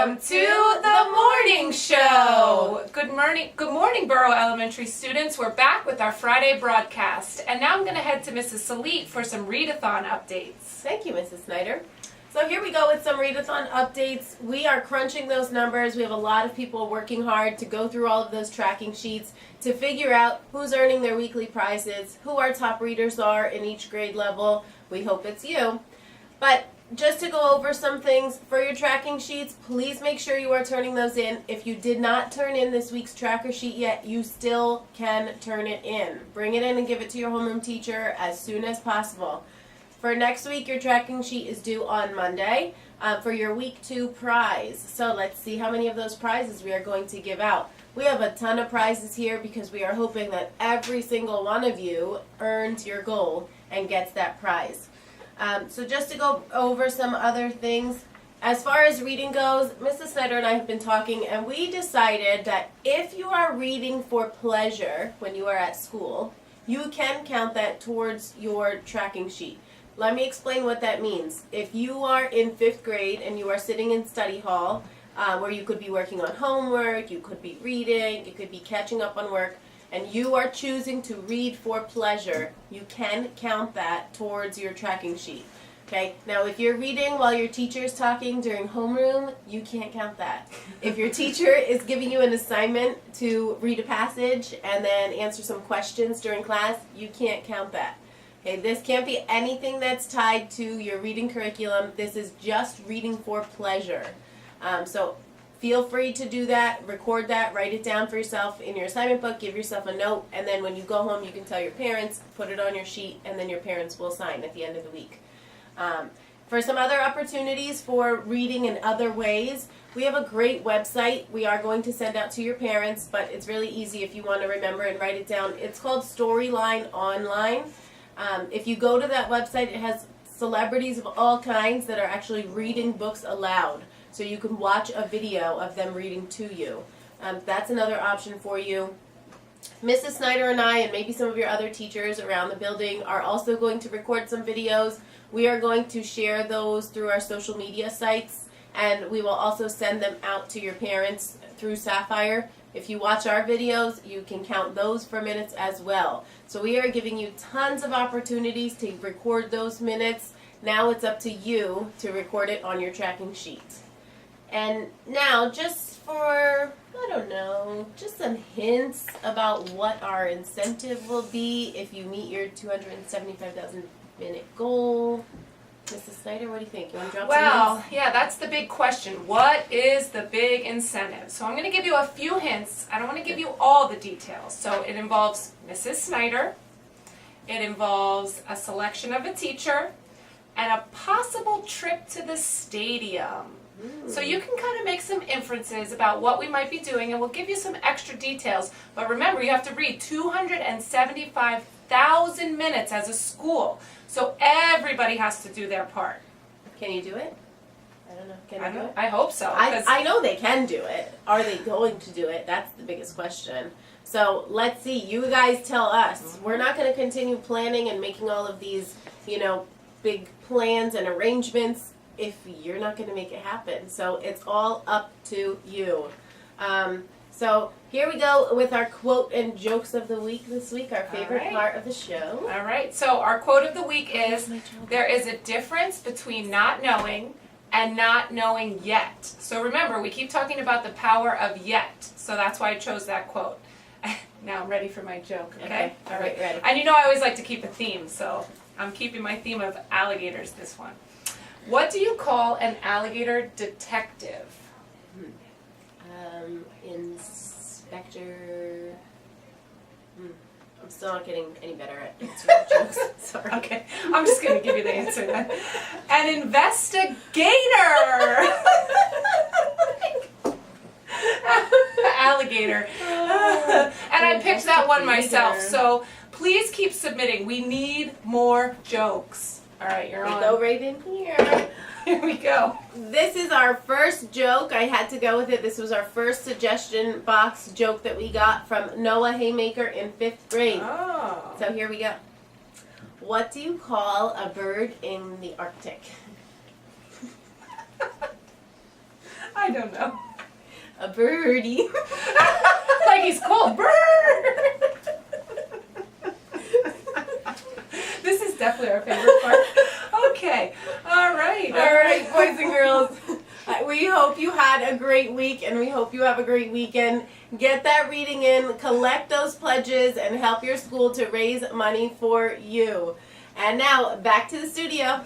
Welcome to the morning show. Good morning, Borough Elementary students. We're back with our Friday broadcast. And now I'm going to head to Mrs. Salit for some readathon updates. Thank you, Mrs. Snyder. So here we go with some readathon updates. We are crunching those numbers. We have a lot of people working hard to go through all of those tracking sheets to figure out who's earning their weekly prizes, who our top readers are in each grade level. We hope it's you. But just to go over some things for your tracking sheets, please make sure you are turning those in. If you did not turn in this week's tracker sheet yet, you still can turn it in. Bring it in and give it to your homeroom teacher as soon as possible. For next week, your tracking sheet is due on Monday for your week 2 prize. So let's see how many of those prizes we are going to give out. We have a ton of prizes here because we are hoping that every single one of you earns your goal and gets that prize. So just to go over some other things, as far as reading goes, Mrs. Snyder and I have been talking, and we decided that if you are reading for pleasure when you are at school, you can count that towards your tracking sheet. Let me explain what that means. If you are in 5th grade and you are sitting in study hall, where you could be working on homework, you could be reading, you could be catching up on work, and you are choosing to read for pleasure, you can count that towards your tracking sheet. Okay? Now, if you're reading while your teacher is talking during homeroom, you can't count that. If your teacher is giving you an assignment to read a passage and then answer some questions during class, you can't count that. Okay? This can't be anything that's tied to your reading curriculum. This is just reading for pleasure. So feel free to do that, record that, write it down for yourself in your assignment book, give yourself a note, and then when you go home you can tell your parents, put it on your sheet, and then your parents will sign at the end of the week. For some other opportunities for reading in other ways, we have a great website we are going to send out to your parents, but it's really easy if you want to remember and write it down. It's called Storyline Online. If you go to that website, it has celebrities of all kinds that are actually reading books aloud. So you can watch a video of them reading to you. That's another option for you. Mrs. Snyder and I, and maybe some of your other teachers around the building, are also going to record some videos. We are going to share those through our social media sites, and we will also send them out to your parents through Sapphire. If you watch our videos, you can count those for minutes as well. So we are giving you tons of opportunities to record those minutes. Now it's up to you to record it on your tracking sheet. And now, just for, I don't know, just some hints about what our incentive will be if you meet your 275,000 minute goal. Mrs. Snyder, what do you think? You want to drop some hints? Well, yeah, that's the big question. What is the big incentive? So I'm going to give you a few hints. I don't want to give you all the details. So it involves Mrs. Snyder. It involves a selection of a teacher and a possible trip to the stadium. So you can kind of make some inferences about what we might be doing, and we'll give you some extra details. But remember, you have to read 275,000 minutes as a school. So everybody has to do their part. Can you do it? I don't know. Can you do it? I hope so. I know they can do it. Are they going to do it? That's the biggest question. So let's see. You guys tell us. We're not going to continue planning and making all of these, big plans and arrangements if you're not going to make it happen. So it's all up to you. So here we go with our quote and jokes of the week this week, our favorite part of the show. All right. So our quote of the week is, there is a difference between not knowing and not knowing yet. So remember, we keep talking about the power of yet. So that's why I chose that quote. Now I'm ready for my joke, okay? All right, ready. And I always like to keep a theme, so I'm keeping my theme of alligators this one. What do you call an alligator detective? Inspector. I'm still not getting any better at answering jokes. Sorry. Okay, I'm just going to give you the answer then. An investigator! Alligator. And I picked that one myself, so please keep submitting. We need more jokes. All right, you're on. Go right in here. Here we go. This is our first joke. I had to go with it. This was our first suggestion box joke that we got from Noah Haymaker in 5th grade. Oh. So here we go. What do you call a bird in the Arctic? I don't know. A birdie. Like he's cool. Bird! This is definitely our favorite part. Okay. All right. All right, boys and girls. We hope you had a great week, and we hope you have a great weekend. Get that reading in, collect those pledges, and help your school to raise money for you. And now, back to the studio.